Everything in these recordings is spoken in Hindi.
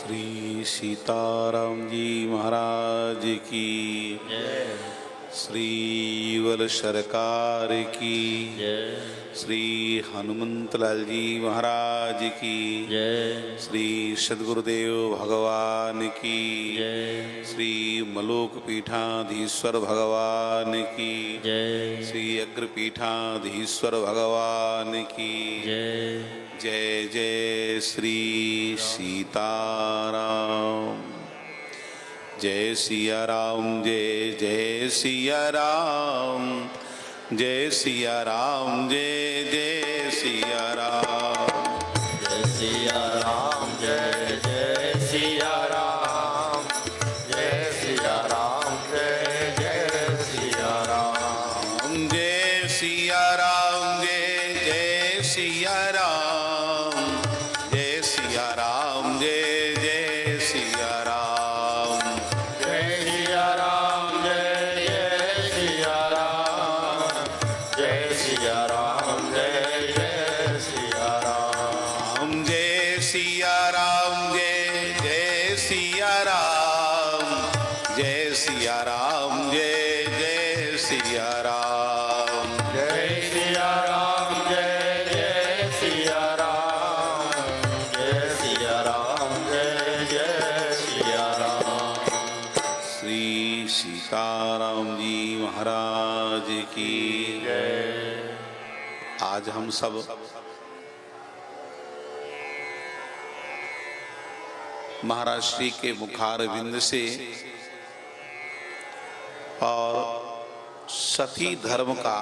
श्री सीताराम जी महाराज की जय। श्री युगल सरकार की जय। श्री हनुमंतलाल जी महाराज की जय। श्री सद्गुरुदेव भगवान की जय। श्री मलोक पीठाधीश्वर भगवान की जय। श्री अग्रपीठाधीश्वर भगवान की जय। जय जय श्री सीताराम। जय सिया राम जय जय सिया राम जय सिया राम जय जय सिया राम। जय सिया राम जय जय सिया राम जय सिया राम जय जय सिया राम। जय सिया राम जय जय सिया राम जय सिया राम जय जय सिया राम। जय सिया राम जय जय सिया राम जय सिया राम जय जय सिया राम। जय सिया राम जय जय सिया राम जय सिया राम जय जय सिया राम। जय सिया राम जय जय सिया राम जय सिया राम जय जय सिया राम। श्री सीताराम जी महाराज की जय। आज हम सब महाराज श्री के मुखार बिंद से और सती धर्म का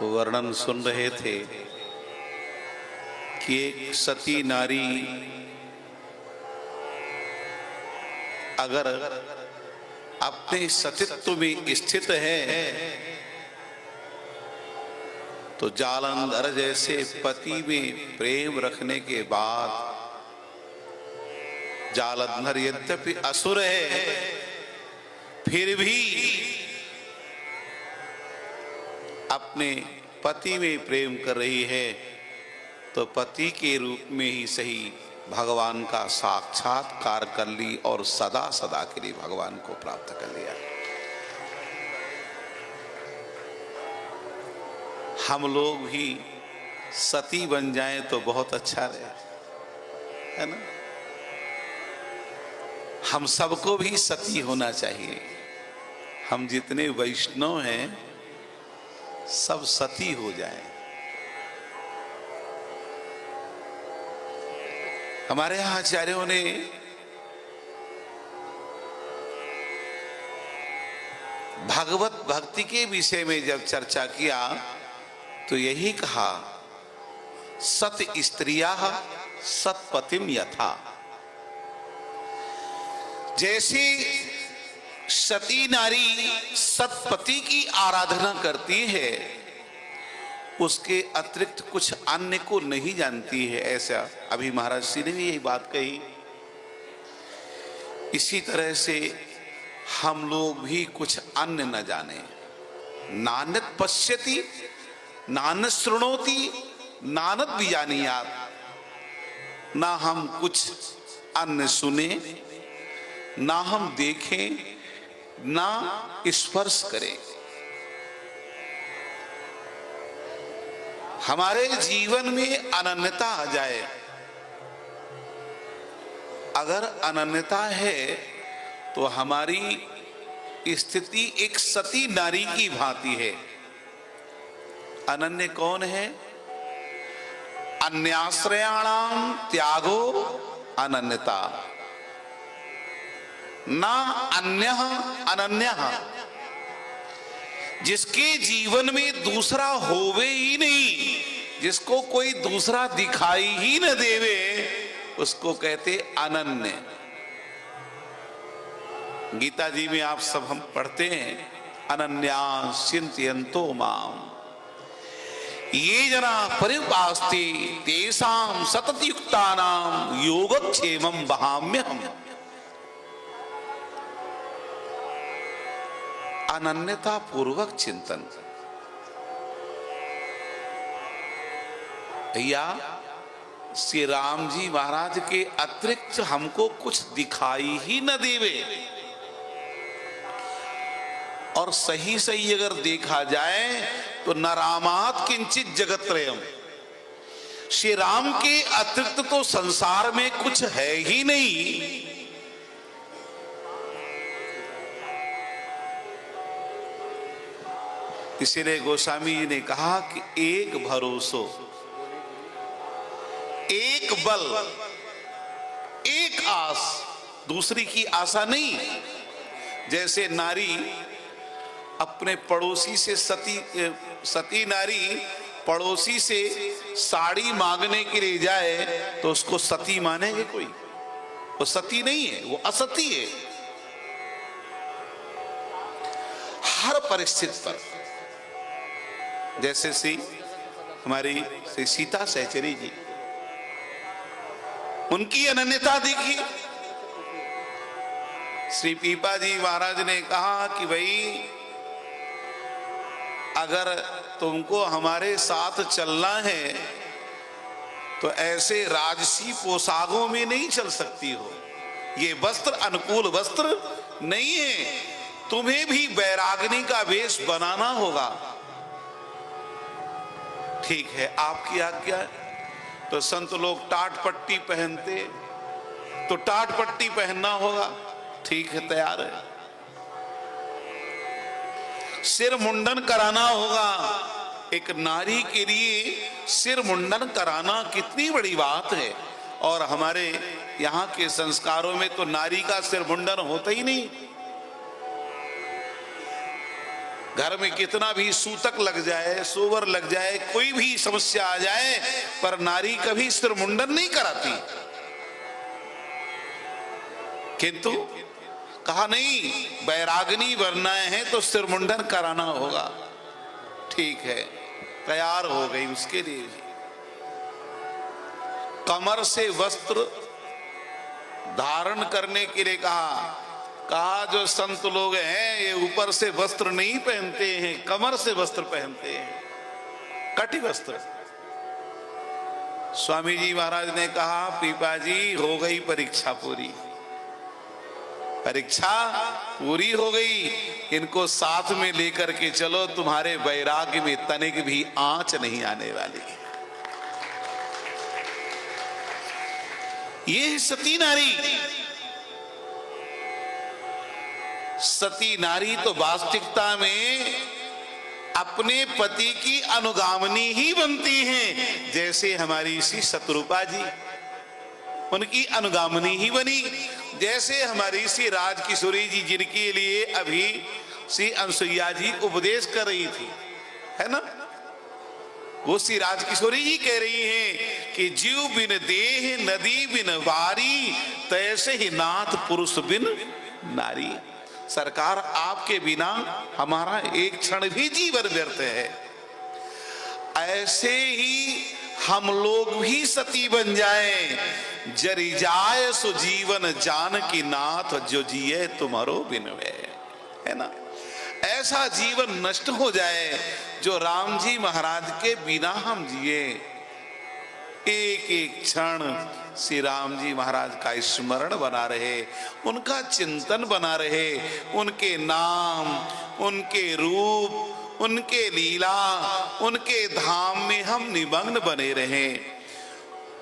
वर्णन सुन रहे थे कि एक सती नारी अगर अपने सतीत्व में स्थित है तो जालंधर जैसे पति में प्रेम रखने के बाद जालंधर यद्यपि असुर है फिर भी अपने पति में प्रेम कर रही है तो पति के रूप में ही सही भगवान का साक्षात्कार कर ली और सदा सदा के लिए भगवान को प्राप्त कर लिया। हम लोग भी सती बन जाएं तो बहुत अच्छा रहे, है ना। हम सबको भी सती होना चाहिए। हम जितने वैष्णव हैं सब सती हो जाएं। हमारे यहाँ आचार्यों ने भागवत भक्ति के विषय में जब चर्चा किया तो यही कहा सत स्त्रिया सतपतिम यथा। जैसे सती नारी सतपति की आराधना करती है उसके अतिरिक्त कुछ अन्य को नहीं जानती है, ऐसा अभी महाराज श्री ने भी यही बात कही। इसी तरह से हम लोग भी कुछ अन्य न जाने। नानत पश्यति नानत शृणोति नानत बीजानीयात। ना हम कुछ अन्य सुने ना हम देखें ना स्पर्श करें। हमारे जीवन में अनन्यता आ जाए। अगर अनन्यता है तो हमारी स्थिति एक सती नारी की भांति है। अनन्य कौन है? अन्याश्रयाणाम त्यागो अनन्यता ना अन्य अनन्य। जिसके जीवन में दूसरा होवे ही नहीं, जिसको कोई दूसरा दिखाई ही न देवे, उसको कहते अनन्य। गीता जी में आप सब हम पढ़ते हैं अनन्या चिंतयन्तो माम ये जना परिपास्ते तेषां सततयुक्तानां योगक्षेमं वहाम्यहम्। अनन्यता पूर्वक चिंतन। भैया श्री राम जी महाराज के अतिरिक्त हमको कुछ दिखाई ही न देवे। और सही सही अगर देखा जाए तो न रामात किंचित जगत्रयम्, श्री राम के अतिरिक्त तो संसार में कुछ है ही नहीं। इसीलिए गोस्वामी जी ने कहा कि एक भरोसो, एक बल, एक आस, दूसरी की आशा नहीं। जैसे नारी अपने पड़ोसी से सती नारी पड़ोसी से साड़ी मांगने के लिए जाए तो उसको सती मानेंगे कोई? वो सती नहीं है, वो असती है। हर परिस्थिति पर, जैसे श्री हमारी श्री सीता सहचरी जी, उनकी अनन्यता देखी। श्री पीपा जी महाराज ने कहा कि भाई अगर तुमको हमारे साथ चलना है तो ऐसे राजसी पोशाकों में नहीं चल सकती हो, ये वस्त्र अनुकूल वस्त्र नहीं है, तुम्हें भी बैरागनी का वेश बनाना होगा। ठीक है, आपकी आज्ञा है। तो संत लोग टाट पट्टी पहनते, तो टाट पट्टी पहनना होगा। ठीक है, तैयार है। सिर मुंडन कराना होगा। एक नारी के लिए सिर मुंडन कराना कितनी बड़ी बात है। और हमारे यहाँ के संस्कारों में तो नारी का सिर मुंडन होता ही नहीं। घर में कितना भी सूतक लग जाए, सोवर लग जाए, कोई भी समस्या आ जाए, पर नारी कभी सिर मुंडन नहीं कराती। किंतु कहा नहीं, बैरागनी बनना है तो सिर मुंडन कराना होगा। ठीक है, तैयार हो गई उसके लिए। कमर से वस्त्र धारण करने के लिए कहा जो संत लोग हैं ये ऊपर से वस्त्र नहीं पहनते हैं, कमर से वस्त्र पहनते हैं, कटी वस्त्र। स्वामी जी महाराज ने कहा पीपा जी हो गई परीक्षा पूरी, परीक्षा पूरी हो गई, इनको साथ में लेकर के चलो, तुम्हारे वैराग्य में तनिक भी आंच नहीं आने वाली। ये है सती नारी। सती नारी तो वास्तविकता में अपने पति की अनुगामिनी ही बनती हैं। जैसे हमारी श्री शत्रुपा जी उनकी अनुगामिनी ही बनी, जैसे हमारी श्री राजकिशोरी जी जिनके लिए अभी श्री अनसुईया जी उपदेश कर रही थी, है ना, वो श्री राजकिशोरी जी कह रही हैं कि जीव बिन देह नदी बिन वारी, तैसे ही नाथ पुरुष बिन नारी। सरकार आपके बिना हमारा एक क्षण भी जीवन व्यर्थ है। ऐसे ही हम लोग भी सती बन जाएं, जरी जाए सो जीवन जान की नाथ, जो जिए तुम्हारो बिनवे, है ना। ऐसा जीवन नष्ट हो जाए जो राम जी महाराज के बिना हम जिए। एक एक क्षण श्री राम जी महाराज का स्मरण बना रहे, उनका चिंतन बना रहे, उनके नाम, उनके रूप, उनके लीला, उनके धाम में हम निमग्न बने रहें।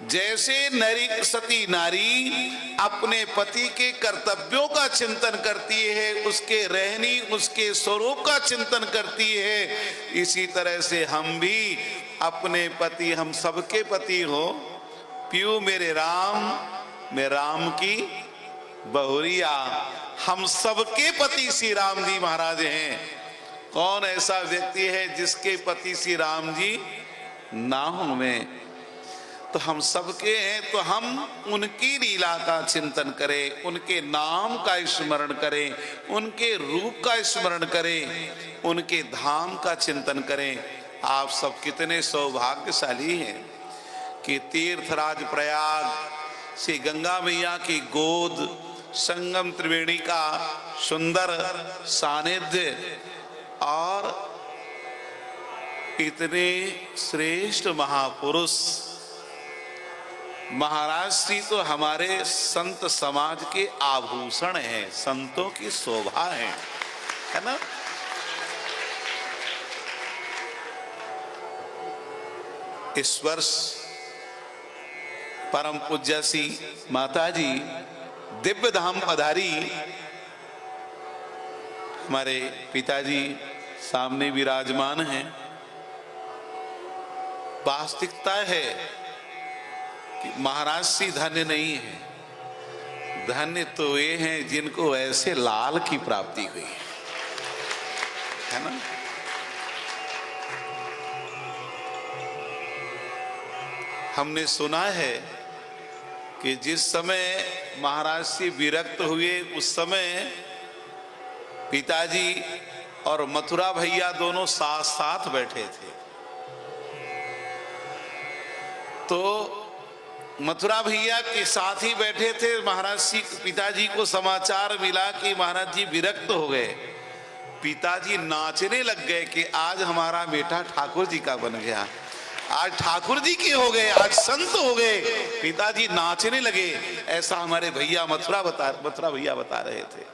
जैसे सती नारी अपने पति के कर्तव्यों का चिंतन करती है, उसके रहनी, उसके स्वरूप का चिंतन करती है, इसी तरह से हम भी अपने पति, हम सबके पति हो, पियू मेरे राम, मैं राम की बहुरिया, हम सबके पति श्री राम जी महाराज हैं। कौन ऐसा व्यक्ति है जिसके पति श्री राम जी ना हो में? तो हम सबके हैं, तो हम उनकी लीला का चिंतन करें, उनके नाम का स्मरण करें, उनके रूप का स्मरण करें, उनके धाम का चिंतन करें। आप सब कितने सौभाग्यशाली हैं कि तीर्थराज प्रयाग से गंगा मैया की गोद, संगम त्रिवेणी का सुंदर सानिध्य और इतने श्रेष्ठ महापुरुष महाराज श्री तो हमारे संत समाज के आभूषण हैं, संतों की शोभा है ना। इस वर्ष परम पूज्य सी माताजी दिव्य धाम पधारी। हमारे पिताजी सामने विराजमान हैं। वास्तविकता है कि महाराज श्री धन्य नहीं है, धन्य तो ये हैं जिनको ऐसे लाल की प्राप्ति हुई है ना। हमने सुना है कि जिस समय महाराज श्री विरक्त हुए उस समय पिताजी और मथुरा भैया दोनों साथ साथ बैठे थे। तो मथुरा भैया के साथ ही बैठे थे। महाराज श्री पिताजी को समाचार मिला कि महाराज जी विरक्त हो गए। पिताजी नाचने लग गए कि आज हमारा बेटा ठाकुर जी का बन गया, आज ठाकुर जी के हो गए, आज संत हो गए। पिताजी नाचने लगे। ऐसा हमारे भैया मथुरा भैया बता रहे थे।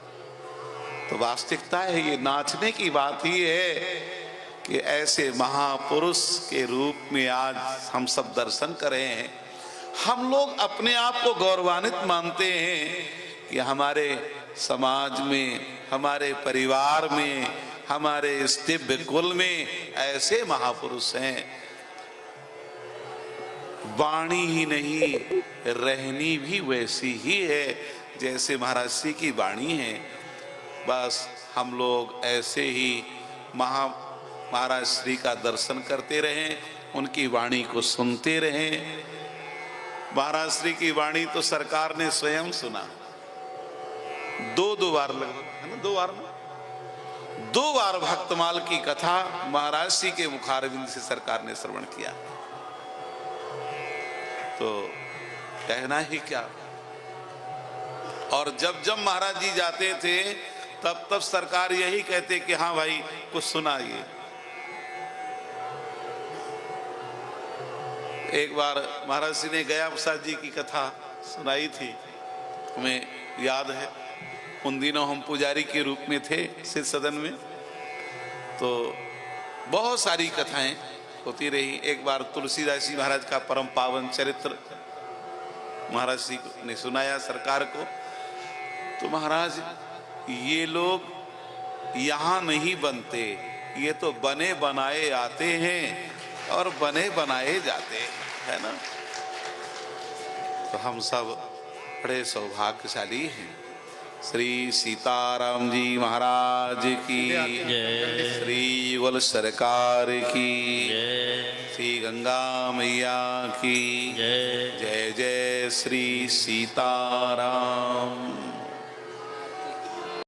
तो वास्तविकता है ये नाचने की बात ही है कि ऐसे महापुरुष के रूप में आज हम सब दर्शन कर रहे हैं। हम लोग अपने आप को गौरवान्वित मानते हैं कि हमारे समाज में, हमारे परिवार में, हमारे इस दिव्य कुल में ऐसे महापुरुष हैं। वाणी ही नहीं, रहनी भी वैसी ही है जैसे महाराज श्री की वाणी है। बस हम लोग ऐसे ही महाराज श्री का दर्शन करते रहें, उनकी वाणी को सुनते रहें। महाराज श्री की वाणी तो सरकार ने स्वयं सुना, दो बार लगभग है ना, 2 बार में 2 बार भक्तमाल की कथा महाराज श्री के मुखारविंद से सरकार ने श्रवण किया। तो कहना ही क्या। और जब जब महाराज जी जाते थे तब तब सरकार यही कहते कि हाँ भाई कुछ सुनाइए। एक बार महाराज श्री ने गया प्रसाद जी की कथा सुनाई थी, हमें याद है। उन दिनों हम पुजारी के रूप में थे सिद्ध सदन में, तो बहुत सारी कथाएं होती रही। एक बार तुलसीदास जी महाराज का परम पावन चरित्र महाराज जी ने सुनाया सरकार को। तो महाराज ये लोग यहाँ नहीं बनते, ये तो बने बनाए आते हैं और बने बनाए जाते हैं, है ना। तो हम सब बड़े सौभाग्यशाली हैं। श्री सीताराम जी महाराज की जय। श्री युगल सरकार की जय श्री गंगा मैया की जय। जय। जय श्री सीताराम।